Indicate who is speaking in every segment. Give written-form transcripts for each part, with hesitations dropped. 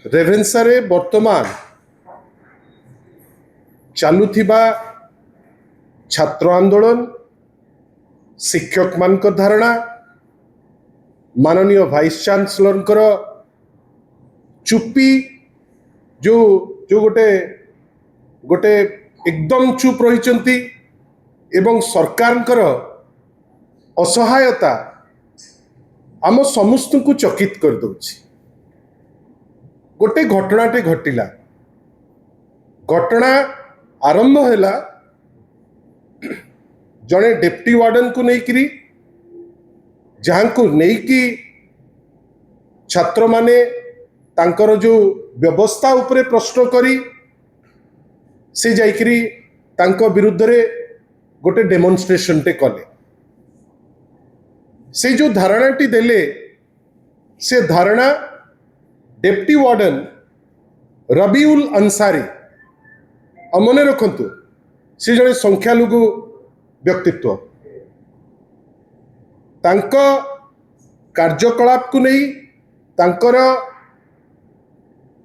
Speaker 1: रेभेन्सा रे वर्तमान चालुथिबा छात्र आंदोलन शिक्षक मान धारणा माननीय वाइस चांसलर चुप्पी जो जो गोटे गोटे एकदम चुप रही एवं सरकार असहायता आम समस्त को चकित कर दउछि। गोटे घटनाटे घटिला घटना आरंभ हैला जड़े डेप्टी वार्डन को लेकिरी जहाँ को लेकी छात्र माने तांकर जो व्यवस्था उपरे प्रश्न करी से जाइकरी तांको विरुद्ध रे गोटे डेमोन्स्ट्रेशन टे कले। से जो धारणाटी देले से धारणा डेप्टी वार्डन रबीउल अंसारी मन रखु से जड़े संख्यालघु व्यक्तित्व तांको कार्यकलाप को नहीं तांकर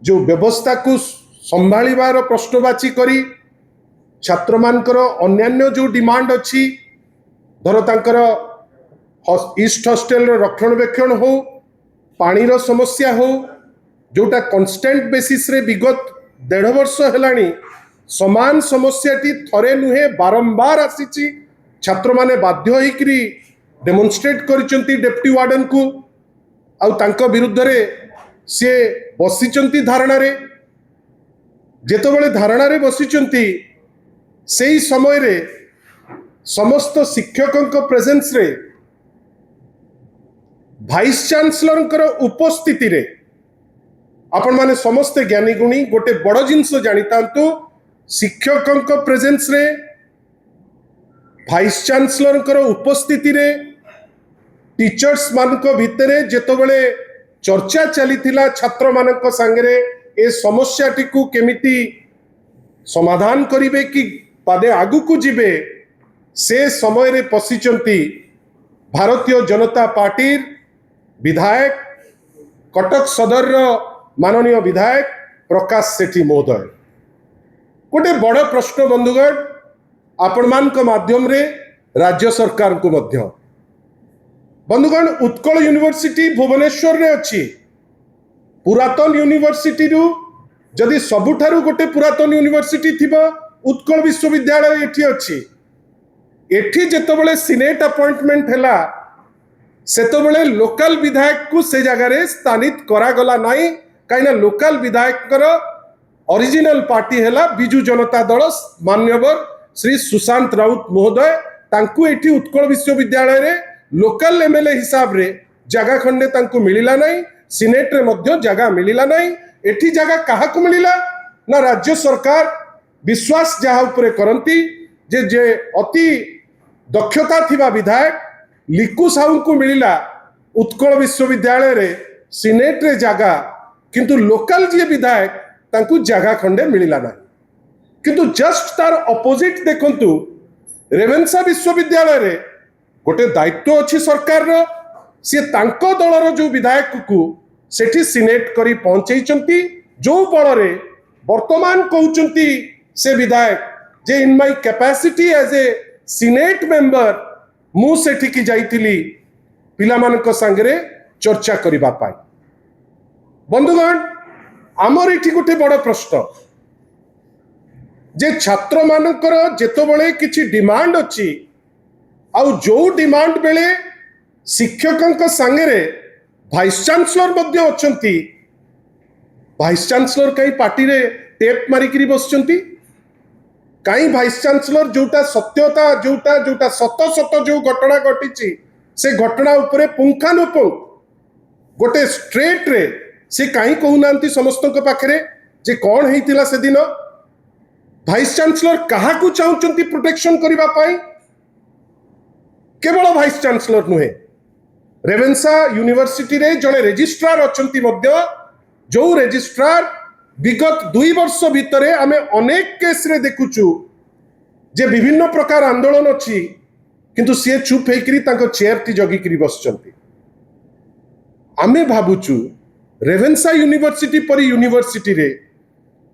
Speaker 1: जो व्यवस्था को संभाळिबार प्रश्नवाची करी छात्र मानकर अन्यान्य जो डिमांड अच्छी धर तांकर ईस्ट हॉस्टेल रक्षणाबेक्षण हो पानीर समस्या हो जोटा कांस्टेंट बेसिस रे विगत 1.5 वर्ष हेलानी समान समस्याटी थरे नुहे बारंबार आसीची। छात्र माने बाध्य होइकरी डेमोन्स्ट्रेट करिसंती डेप्टी वार्डन को आउ तांको विरुद्ध रे से बसिचंती धारणा रे जेतबेले धारणा रे बसिचंती सेही समय रे समस्त शिक्षकों प्रेजेंस रे वाइस चांसलर उपस्थिति रे आपण माने समस्ते ज्ञानी गुणी गोटे बड़ जिनस जानितांतु शिक्षकों प्रेजेंस रे वाइस चांसलर उपस्थिति रे टीचर्स मानक भितरे जेतबेले चर्चा चलीथिला छात्र मानक संगे ए समस्याटी को केमिति समाधान करिवे कि पादे आगु को जिबे से समय रे पसिचंती भारतीय जनता पार्टी विधायक कटक सदर माननीय विधायक प्रकाश सेठी महोदय। गोटे बड़ प्रश्न बंधुगण आपण मानक माध्यम रे राज्य सरकार को मध्य बंधुगण उत्कल यूनिवर्सिटी भुवनेश्वर रे अच्छी पुरातन यूनिवर्सिटी रु जदि सबुठारु गोटे पुरातन यूनिवर्सिटी थिबा उत्कल विश्वविद्यालय एठी अच्छी। एठी जेतबेले सिनेट अपॉइंटमेंट हैला सेतबेले लोकल विधायक को से जगह रे स्थानित करा गला नाही काइना लोकल विधायक ओरिजिनल पार्टी हैला बिजू जनता दल मान्यवर श्री सुशांत राउत महोदय तांकु एठी उत्कल विश्वविद्यालय रे लोकल एमएलए हिसाब रे जगह खंडे तांकु मिलिला नाही सिनेट रे मध्य जगह मिलिला नाही। एठी जगह काहा को मिलिला ना राज्य सरकार विश्वास जहा उपरे करंती जे जे अति दक्षता थिबा विधायक लिकु साहू को मिलिला उत्कल विश्वविद्यालय रे सिनेट रे जगह किंतु लोकल जी विधायक तांकु जगह खंडे मिलिला नाही। किंतु जस्ट तार अपोजिट देखंतु रेवेन्सा विश्वविद्यालय रे गोटे दायित्व अच्छी सरकार रो सी तांको दलर जो विधायक को सेठी सिनेट करी पहुंचैचंती जो बल रे वर्तमान कहउचंती से विधायक जे in my capacity as a senate member मु सेठी की जाइथिली पिला मानक संगे चर्चा करिबा पाई। बंधुगण आमर एठी गोटे बड़ प्रश्न जे छात्र मानकर जेतबेले किछि डिमांड अछि आउ जो डिमांड बेले शिक्षकों संगे वाइस चांसलर मध्य अछंती वाइस चांसलर कई पार्टी रे टेप मारिकरी बसचंती कई वाइस चांसलर जोटा सत्यता जोटा जोटा सत सत जो घटना घटी से घटना उपरे पुंखानुपुंख गोटे स्ट्रेट रे से कहीं कहूना समस्त पाखरे जे कौन होइतिला से दिन वाइस चांसलर कहा को चाहूचंती प्रोटेक्शन करिबा पाई केवल वाइस चांसलर नुहे रेवेन्सा यूनिवर्सिटी रे जड़े रेजिस्ट्रार अछंती मध्य जो रेजिस्ट्रार विगत 2 वर्ष भितरे आमे अनेक केस रे देखुचु जे विभिन्न प्रकार आंदोलन अच्छी किंतु सी चुप होकर चेयर टी जगिकी बसचंती। आमे भावुचु रेवेन्सा यूनिवर्सिटी परी यूनिवर्सिटी रे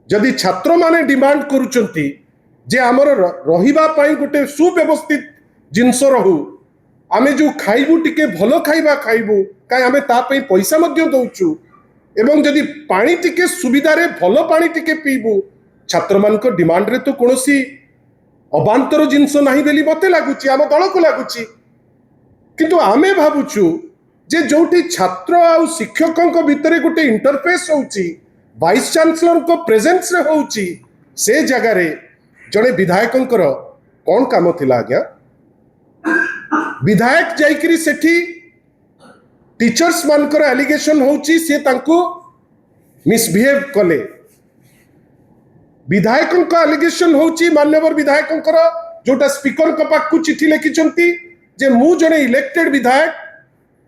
Speaker 1: जदि छात्र माने डिमांड करूचंती जे आमर रहिबा पाई गोटे सुव्यवस्थित जिनस रहू आमे जो खाइबू टिके भलो खाइबा खाइबू काई आमे ता पई पैसा मध्य दउचु एवं जदि पानी टिके सुविधा रे भलो पानी टिके पीबू छात्र मानक डिमांड रे तो कोनोसी अबांतर जिनस नाही बेली मते लागुची आम दल को लागुची किंतु आमे भाबुचु जे जोटी छात्र आ शिक्षकों भितर गोटे इंटरफेस होउची वाइस चांसलर को प्रेजेंस रे होउची से जगह रे जड़े विधायकंकर कौन काम थिला आज्ञा विधायक जाइकरी सेठी टीचर्स मानकर एलिगेशन होउची से तांको मिसबिहेव कले विधायक एलिगेशन होउची मान्यवर विधायकंकर जोटा स्पीकर को पाखु चिठी लिखिचंती जे मु जने इलेक्टेड विधायक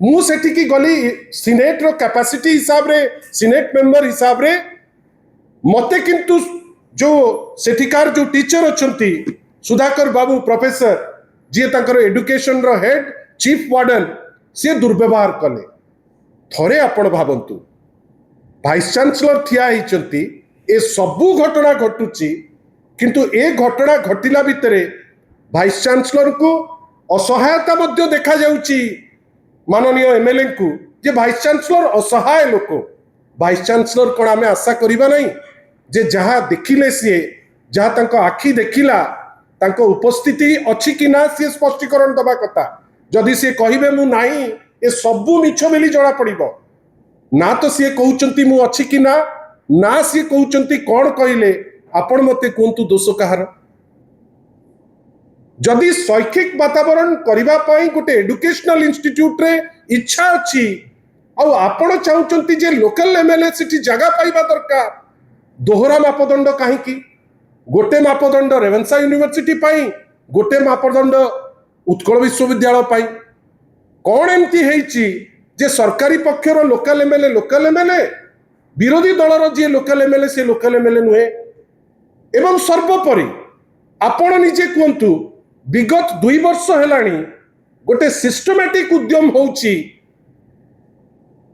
Speaker 1: मु सेठी की गली सिनेट रो कैपेसिटी हिसाब रे सिनेट मेंबर हिसाब रे मते किंतु जो सेठिकार जो टीचर अछंती सुधाकर बाबू प्रोफेसर जे तांकर एजुकेशन रो हेड चीफ वार्डन से दुर्व्यवहार कले थरे आपण भाबंतु वाइस चांसलर ठिया हिचंती ए सबु घटना घटुची किंतु ए घटना घटिला भितरे वाइस चांसलर को असहायता मध्य देखा जाउची माननीय एमएलए को जे वाइस चांसलर असहाय लोक वाइस चांसलर कौन आम आशा करवा नहीं जे जहाँ देखिले सी जहाँ तंको आखि देखिला तंको उपस्थिति अच्छी कि ना सी स्पष्टीकरण दबा कथा जदि सी कहिबे मु नाही ए सबु मिछ बेली जणा पड़िबो ना तो सी कहउचंती मु अच्छी कि ना सी कहउचंती कौन कहिले आपण मते कोंतु दोष कहार जदि शैक्षिक वातावरण करबा पाई गोटे एजुकेशनल इंस्टीट्यूट रे इच्छा अछि आ आपण चाहउचंती जे लोकल एमएलए सिटी जगह पाइबा दरकार दोहरा मापदंड काहे की गोटे मापदंड रेवेन्सा यूनिवर्सिटी पाई गोटे मापदंड उत्कल विश्वविद्यालय पाई कौन एमती हेची जे सरकारी पक्षर लोकल एमएलए विरोधी दलर जे लोकल एमएलए से लोकल एमएलए नुहे एवं सर्वोपरि आपण निजे कहतु विगत 2 वर्ष हेलानी गोटे सिस्टमैटिक उद्यम होउची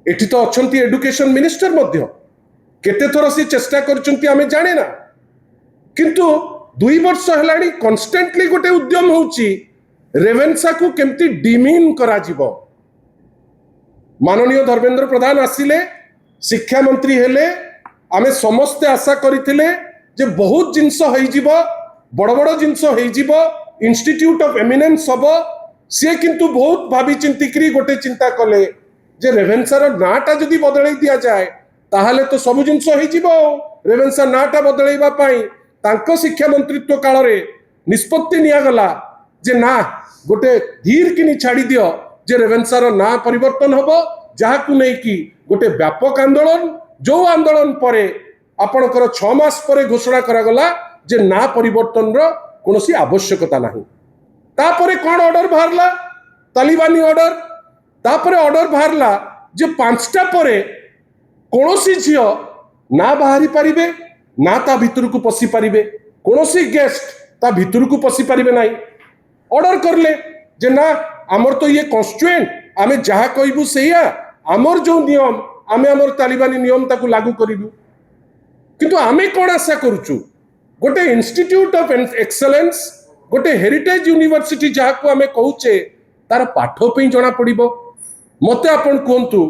Speaker 1: एठी तो अछंती एजुकेशन मिनिस्टर मध्य केते थोर से चेष्टा करचंती आमे जाने ना किंतु 2 वर्ष हेलानी कॉन्स्टेंटली गोटे उद्यम होउची रेवेन्सा को केमती डिमीन करा जीवो माननीय धर्मेंद्र प्रधान आसिले शिक्षा मंत्री हेले आमे समस्त आशा करिथिले जे बहुत जिंस होई जीवो बड़ बड़ जिंस होई जीवो इंस्टीट्यूट ऑफ एमिनेंस हम सी किंतु बहुत भावी चिंतिकी गोटे चिंता कले जे रेवेन्सार नाटा जदि बदल दि जाए ताहले तो सब जिनस हो रेवेन्सा नाटा बदलैबा पाई तांको शिक्षा मंत्रित्व काल रे निष्पत्ति नियागला जे ना गोटे धीर किनी छाड़ी दियो जे रेवेन्सार ना परिवर्तन होबो जहाकु नै कि गोटे व्यापक आंदोलन जो आंदोलन परे आपणकर 6 मास परे घोषणा करागला जे ना परिवर्तन रो कोनोसी आवश्यकता नहीं तापरे कौन ऑर्डर बाहरला तालिबानी ऑर्डर तापरे ऑर्डर बाहरला जे 5टा परे कोनोसी झियो ना बाहरी पारिबे ना ता भितर को पसी पारिबे कोनोसी गेस्ट ता भितर को पसी पारिबे नाही ऑर्डर करले जे ना आमर तो ये कॉन्स्टिट्यूएंट आमे जहा कहबू सेया आमर जो नियम आमे आमर तालिबानी नियम ताकू लागू करिबू किंतु आमे कोन आशा करूचु गोटे इंस्टीट्यूट ऑफ एक्सेलेंस गोटे हेरिटेज यूनिवर्सिटी जहाँ को आमे कहूचे तार पाठ पे जना पड़िबो मते आपण कहतु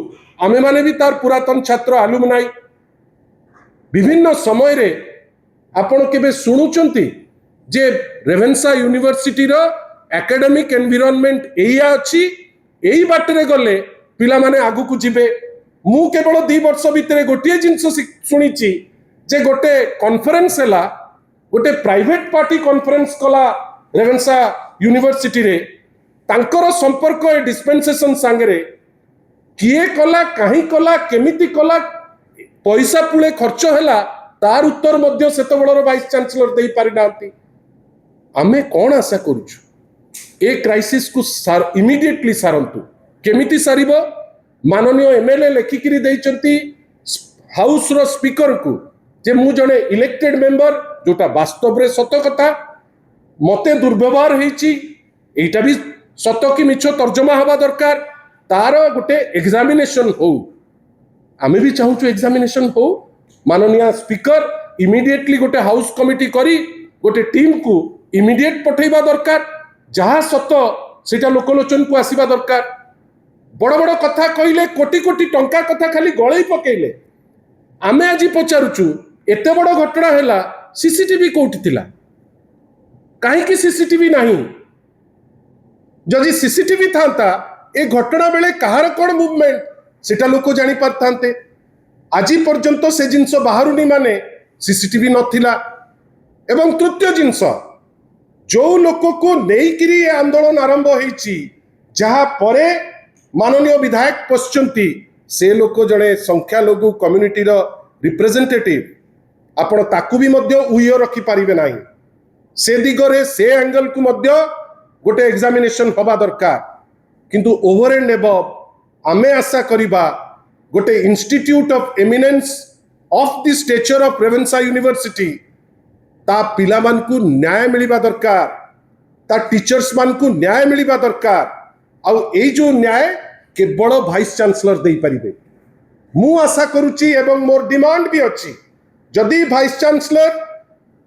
Speaker 1: आमे माने भी तार पुरातन छात्र आलुमनाई विभिन्न समय रे आपण केबे सुनुचंती जे रेवेन्सा यूनिवर्सिटी रो एकेडमिक एनवायरनमेंट एया अछि एई बाटरे गले पिला माने आगु को जिबे मु केवल 2 वर्ष भितरे गोटे जिंस सुनिची जे गोटे कॉन्फ्रेंस हैला गोटे प्राइवेट पार्टी कॉन्फ्रेंस कला रेवेन्सा यूनिवर्सिटी रे तांकर संपर्क ए डिस्पेंसेशन सांगरे किए कला कहीं कला केमिति कला पैसा पुले खर्च हैला तार उत्तर मध्य सेतबळर वाइस चांसलर देई पारि नांती आमे कोन आशा करूछु ए क्राइसिस को इमिडिएटली सारंतु केमिति सारिबो माननीय एमएलए लेखिकिरी देइचंती हाउस रो स्पीकर को जे मु जने इलेक्टेड मेंबर जोटा वास्तव रे सत कथा मते दुर्व्यवहार हेची एटा भी सत कि मिछ तर्जमा हवा दरकार तार गोटे एग्जामिनेशन हो आमे भी चाहूँ एग्जामिनेशन हो माननीय स्पीकर इमिडिएटली गोटे हाउस कमिटी करी गोटे टीम को इमिडिएट पठेबा दरकार जहाँ सत सेटा लोकलोचन को आसीबा दरकार बड़ बड़ कथा कहले कोटी कोटी टंका कथा खाली गलई पकेले आमे आज पचारुचु एते बड़ घटना हैला सीसीटीवी कोठी थिला कहीं सीसीटीवी नहीं जदि सीसीटीवी था ए घटना बेले कहार कौन मुवमेंट सेटा लोक जानी पारथांते आज पर्यंत से जिनस बाहरुनी माने सीसीटीवी नथिला एवं तृतीय जिनस जो लोक को नेइकिरी आंदोलन आरंभ होईची जहा परे माननीय विधायक पश्चंती से लोक जड़े संख्या लघु कम्युनिटी रो रिप्रेजेंटेटिव आपण ताकू भी मध्य उयो रखी पारिबे नाही से दिगरे से एंगल को मध्य गोटे एग्जामिनेशन हवा दरकार किंतु ओवर एंड एबव आमे आशा करिबा गोटे institute of eminence of the stature of Ravenshaw university ता पिला मान को न्याय मिलिबा दरकार ता टीचर्स मान को न्याय मिलिबा दरकार आउ ए जो न्याय केवल वाइस चांसलर दे परिबे मु आशा करूची एवं मोर डिमांड भी अछि जदि वाइस चांसलर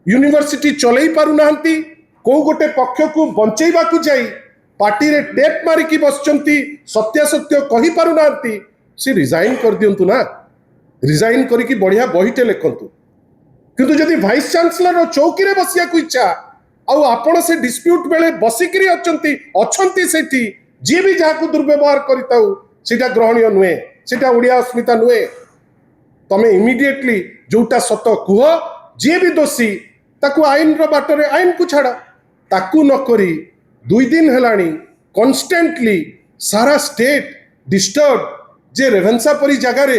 Speaker 1: यूनिवर्सिटी चलई पारु नांती को गोटे पक्ष को बंचेबा को जाई पार्टी रे टेप मारिकी बसचंती सत्यासत्य कही पारु नांती से रिजाइन कर दियंतु ना रिजाइन करिकी बढ़िया बहिटे लेखंतु किंतु जदि वाइस चांसलर चौकी रे बसिया को इच्छा आउ आपण से डिस्प्यूट बेले बसिकरी अछंती सेठी जी भी जहाँ को दुर्व्यवहार करताउ सेटा ग्रहणीय नुहे सेटा ओडिया अस्मिता नुहे तमे इमिडिएटली जोटा सत कुह जी भी दोषी ताकू आईन रो बाटरे आईन को छाड़ ताकू न करी 2 दिन हेलानी कन्स्टेंटली सारा स्टेट डिस्टर्ब जे रेवेन्सा परी जगार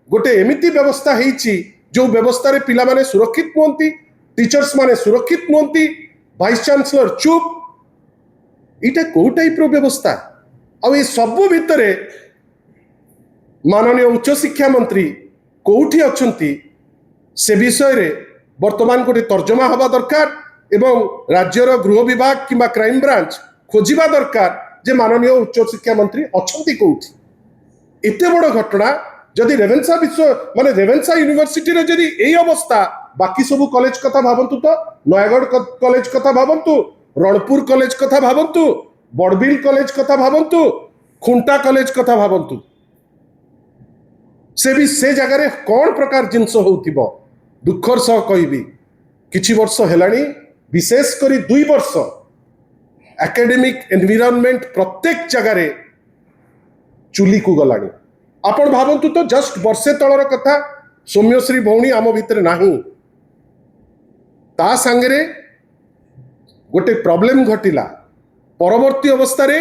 Speaker 1: गोटे एमिति व्यवस्था हेची जो व्यवस्था रे पिला माने सुरक्षित नुहंती टीचर्स माने सुरक्षित नुहंती वाइस चांसलर चुप इटा को टाइप रो व्यवस्था आ ये सबु भितरे माननीय उच्च शिक्षा मंत्री कोठी अछंती से विषय रे वर्तमान गोटे तर्जमा हवा दरकार एवं राज्यर गृह विभाग किंबा क्राइम ब्रांच खोजिबा दरकार जे माननीय उच्च शिक्षा मंत्री अछंती कोठी एते बड़ घटना जदि रेवेन्सा विश्व माने रेवेन्सा यूनिवर्सिटी रे जदि एई अवस्था बाकी सब कॉलेज कथा भाबंतु तो नयागढ़ कॉलेज कथा भाबंतु रणपुर कॉलेज कथा भाबंतु बड़बिल कॉलेज कथा भाबंतु खुंटा कॉलेज कथा भाबंतु से भी से जगह रे कौन प्रकार जिनस होउथिबो दुखर सह कहबी किछि वर्ष हेलानी विशेष करी 2 वर्ष एकेडमिक एनवायरनमेंट प्रत्येक जगह रे चुली को गलानी आपण भाबंतु तो जस्ट वर्षे तलर कथा सौम्यश्री भौणी आम भितर नाही ता सांगरे गोटे प्रॉब्लम घटिला परवर्ती अवस्था रे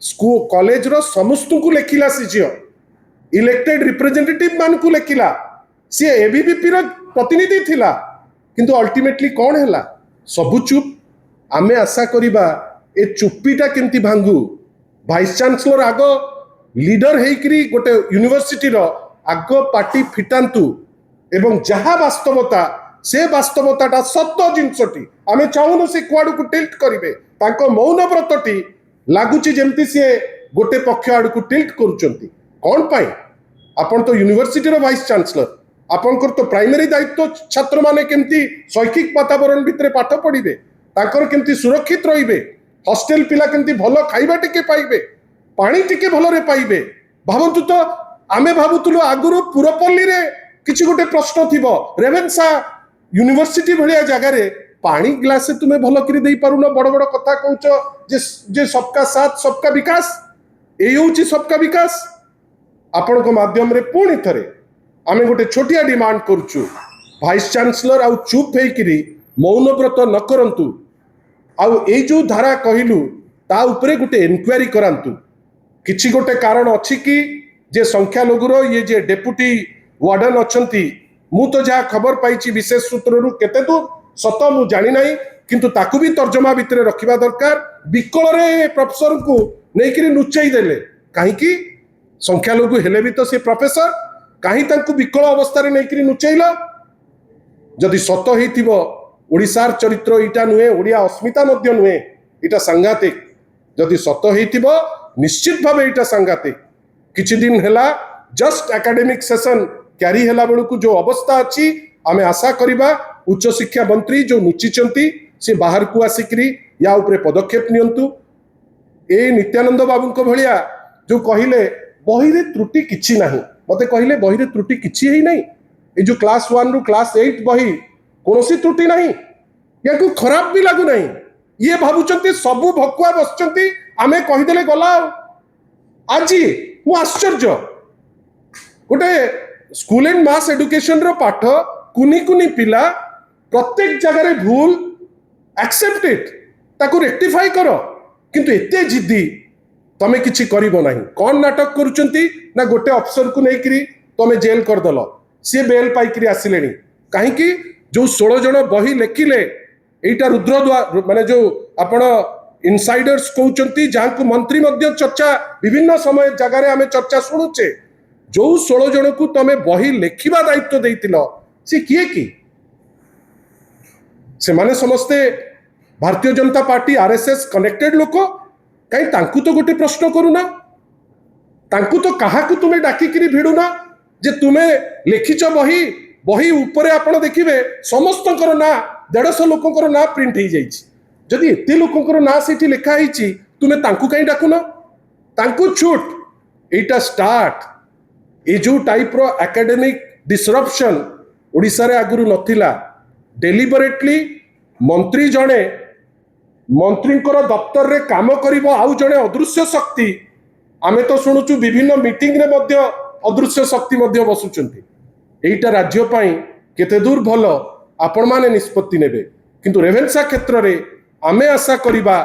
Speaker 1: स्कूल कॉलेज रो समस्त को लेखिला सीजीओ इलेक्टेड रिप्रेजेंटेटिव मान को लेखिला सी एबीवीपी रो प्रतिनिधि थिला किंतु अल्टीमेटली कौन हैला सबु चुप आमे आशा करिबा ए चुप्पीटा केंती भांगू वाइस चांसलर आग लीडर हेकरी गोटे यूनिवर्सिटी रो आग पार्टी फिटांतु एवं जहा वास्तवता से वास्तवताटा सत्य जिनसटी आमे चाहूनु से कुआडू को टिल्ट करिवे तांको मौन व्रतटी लागुची जेमती से गोटे पक्ष आडू को टिल्ट करूचंती कौन पाई आपण तो यूनिवर्सिटी रो वाइस चांसलर आपनकर तो प्राइमरी दायित्व छात्र माने केमती शैक्षिक वातावरण भितरे पाठ पढ़िबे तांकर केमती सुरक्षित रहिबे हॉस्टेल पिला केमती भलो खाइबा टिके पाइबे पानी टिके भलो रे पाइबे भाबंतु तो आमे भाबुतुलो आगुरु पुरपल्ली रे किछि गोटे प्रश्न थिबो रेवेन्सा यूनिवर्सिटी भलिया जगह रे पानी ग्लास से तुम्हें भलो करी देई पारुना बड़ बड़ कथा कहउचो जे सबका साथ सबका विकास एई होउची सबका विकास आपण को माध्यम रे पुणी थरे आमे गोटे छोटिया डिमांड करूचु वाइस चांसलर आउ चुप हेकरी मौन व्रत न करंतु आउ ए जो धारा कहिलु ता उपरे गोटे इन्क्वायरी करांतु किछि गोटे कारण अछि कि जे संख्या लघुर ये जे डेपुटी वार्डन अछंती मु तो जहाँ खबर पाइछि विशेष सूत्ररु केते तो सत मु जानि नाही किंतु ताकू भी तर्जमा भितरे रखिबा दरकार विकल रे प्रोफेसर को नेकरी नुचई देले काहे कि संख्या लघु हेले भी तो से प्रोफेसर काहे तांकू विकल अवस्था रे नेकरी नुचैला जदि सत हेतिबो ओडिसार चरित्र इटा नुहे ओडिया अस्मिता मध्य नुहे इटा सांघातिक जदि सत हेतिबो निश्चित भावे इटा सांघातिक किछि दिन हेला जस्ट एकेडमिक सेशन क्यारी हेला बेलू जो अवस्था अच्छी आमे आशा करिबा उच्च शिक्षा मंत्री जो नुचिचंती से बाहर को आसिकरी या उपरे पदक्षेप नियंतु। ए नित्यानंद बाबू को भलिया जो कहिले बही रे त्रुटि किछि नाही, मते कहिले बही रे त्रुटि किछि ही नहीं। ए जो क्लास 1 रु क्लास 8 बही कोनोसी त्रुटि नहीं, या को खराब भी लागु नहीं। ये भाबुचंती सबु भकुआ बसचंती आमे कहिदेले गला। आज मु आश्चर्य गोटे स्कूल एंड मास एडुकेशन रो पाठ कुनी कुनी पिला प्रत्येक जगह भूल एक्सेप्ट इट ताकू रेक्टिफाई करो, किंतु एते जिद्दी तमे किछि करिबो नाही। कौन नाटक करूचंती ना गोटे अफसर को नेकरी तमे जेल कर दलो, सी बेल पाइकरी आसिलेनी काहे कि जो 16 जन बही लेखिले एटा रुद्रद्वार माने जो आपण इनसाइडर्स कहउचंती जहां को मंत्री मध्य चर्चा विभिन्न समय जगह रे आमे चर्चा सुनुचे। जो 16 जन को तमे बही लेखिबा दायित्व देइतिलो से किए की? से माने समस्ते Bharatiya Janata party RSS connected लोक, कहीं तांकु तो गोटे प्रश्न करूना, तांकु तो कहा को तुमे डाकिकरी भिडुना जे तुमे लेखिच बही बही ऊपर आपण देखिबे समस्तकर ना 150 लोकंकर ना प्रिंट हो जाइछि। जदि एते लोकंकर ना सेठी लेखा हिची तुमे तांकु कहीं डाकुना, तांकु छूट। एटा स्टार्ट ए जो टाइप रो एकेडमिक डिसरप्शन ओडिसा रे आगुरु नथिला। डेलिबरेटली मंत्री जणे मंत्रींकर दफ्तर रे काम करिबो, आउ जणे अदृश्य शक्ति आमे तो शुणुचु विभिन्न मीटिंग रे मध्य अदृश्य शक्ति मध्य बसुचंती। एइटा राज्य पाई केते दूर भलो आपण माने निष्पत्ति नेबे, किंतु रेवेन्सा क्षेत्र रे आमे आशा करिबा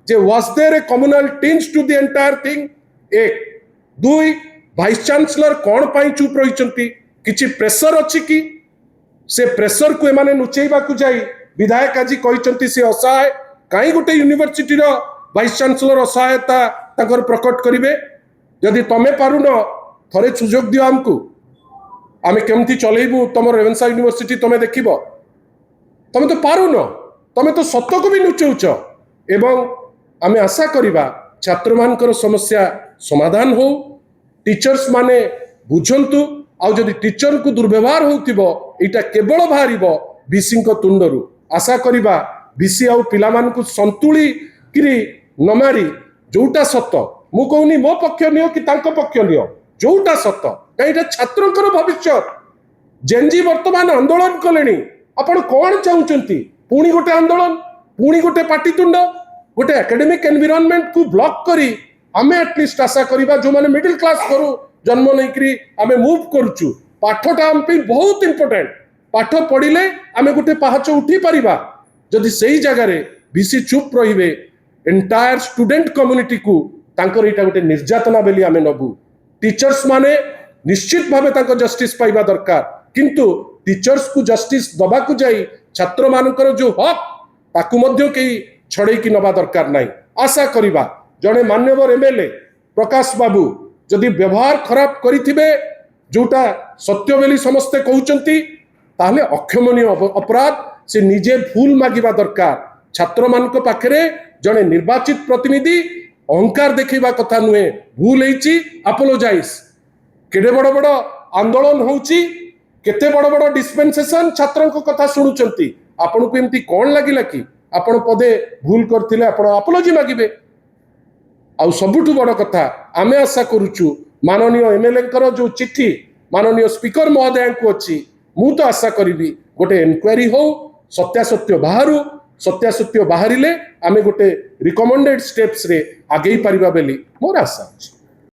Speaker 1: जे was there a communal tinge to the entire thing. एक दुई वाइस चांसलर कौन पाई चुप रहिचंती, किछि प्रेशर अछि कि? से प्रेशर को एमाने नुचेइबा को जाई विधायक आजी कहिचंती से असहाय। काई गोटे यूनिवर्सिटी रो वाइस चांसलर असहायता ताकर प्रकट करिवे? जदि तमे पारुन थरे सुजोग दियो हमकु, आमे केमती चलेइबु तमर रेवेन्सा यूनिवर्सिटी तमे देखिबो। तमे तो पारुन, तमे तो सत्य को भी नुचौच। एवं आमे आशा करिबा छात्र मानकर समस्या समाधान हो, टीचर्स माने बुझंतु। आउ जदि टीचर को दुर्व्यवहार होतिबो एटा केवल बाहरिबो बीसी को तुंडरू। आशा करिबा बीसी आउ पिला मान को संतुली किरी न मारी जोटा सत्य, मु कहूनी मो पक्ष नियो कि तांको पक्ष नियो, जोटा सत्य कहीं छात्रंकर भविष्य। जेनजी वर्तमान आंदोलन कलेनी, आपण कौन चाहूचंती? पुणी गोटे आंदोलन, पुणी गोटे पाटितुंड, गोटे एकेडमिक एनवायरनमेंट को ब्लॉक करी आमे एटलिस्ट आशा करिबा जो माने मिडिल क्लास करू जन्म नैकरी आमे मूव करूचु। पाठटा आम पे बहुत इंपोर्टेंट। पाठ पढ़िले आमे गोटे पाहाच उठी परिबा। जदि सही जगह रे बीसी चुप रहिबे एंटायर स्टूडेंट कम्युनिटी को तांकर एटा गोटे निर्यातना बेली आमे नबु। टीचर्स माने निश्चित भावे तांको जस्टिस पाइबा दरकार, किंतु टीचर्स को जस्टिस दबा को जाई छात्र मानकर जो हक ताकू मध्य केही छड़े की नबा दरकार नाही। आशा करिबा जने मान्यवर एमएलए प्रकाश बाबू जदि व्यवहार खराब करिथिबे जोटा सत्य बेली समस्ते कहउचंती, ताहले अक्षमनीय अपराध से निजे भूल मागिबा दरकार। छात्र मानक पाखरे जने निर्वाचित प्रतिनिधि अहंकार देखिबा कथा नुहे, भूल हेची अपोलोजाइज। केडे बड़ बड़ आंदोलन होउची, केते बड़ बड़ डिस्पेंसेशन छात्रन को कथा सुनुचंती। आपन को एमती कोन लागिला कि आपण पदे भूल करथिले आपण अपोलोजी मागिबे? आउ सबुठु बड़ कथा आमे आशा करूचु माननीय एमएलए कर जो चिट्ठी माननीय स्पीकर महोदय को अच्छी, मु तो आशा करी गोटे इनक्वारी हो, सत्यासत्य बाहरु, सत्यासत्य बाहरिले आमे गोटे रिकमेंडेड स्टेप्स रे आगे पारिबा बेली मोर आशा अछि।